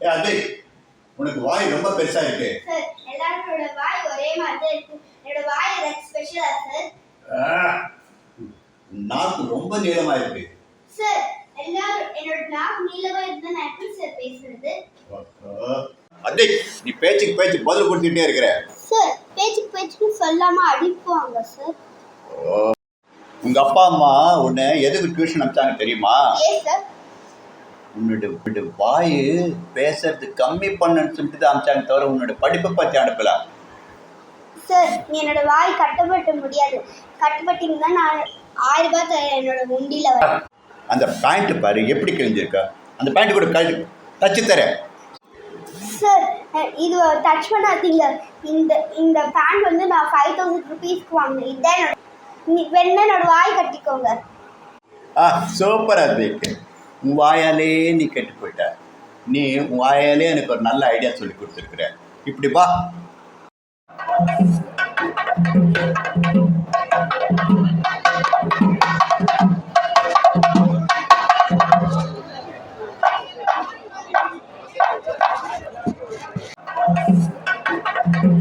ஏ அஜய், உனக்கு வாய் ரொம்ப பெருசா இருக்கு. சார், எல்லாரோட வாய் ஒரே மாதிரி தான் இருக்கு. என்னோட வாய் எனக்கு ஸ்பெஷலா சார். நாக்கு ரொம்ப நீளமா இருக்கு. சார், எல்லாரும் என்னோட நாக்கு நீளமா இருந்தா நான் எப்படி சார் பேசுறது? அஜய், நீ பேச்சுக்கு பேச்சு பதில் கொடுத்துட்டே இருக்கிற. சார், பேச்சுக்கு சொல்லாம அடிப்பாங்க சார். உங்க அப்பா அம்மா உன்னை எதுக்கு டியூஷன் அனுப்பிச்சாங்க தெரியுமா? ஏன் சார்? உன்னோட வாய் பேசுறது கம்மி பண்ணுன்னு சொல்லிட்டு தான் அனுப்பிச்சாங்க, தவிர உன்னோட படிப்பை பற்றி அனுப்பல. சார், நீ என்னோட வாய் கட்டப்பட்ட முடியாது. கட்டப்பட்டீங்கன்னா நான் 1000 ரூபாய் தரேன் என்னோட உண்டியில வர. அந்த பேண்ட் பாரு எப்படி கிழிஞ்சிருக்கா. அந்த பேண்ட் கூட தச்சு தரேன். சார், இது டச் பண்ணாதீங்க. இந்த பேண்ட் வந்து நான் 5000 ருபீஸ்க்கு வாங்கினேன். இதான் வேணா என்னோட வாய் கட்டிக்கோங்க. சூப்பர் அஜய்க்கு. உன் வாயாலே நீ கெட்டு போயிட்ட. நீ உன் வாயாலே எனக்கு ஒரு நல்ல ஐடியா சொல்லி கொடுத்துருக்குற. இப்படி வா.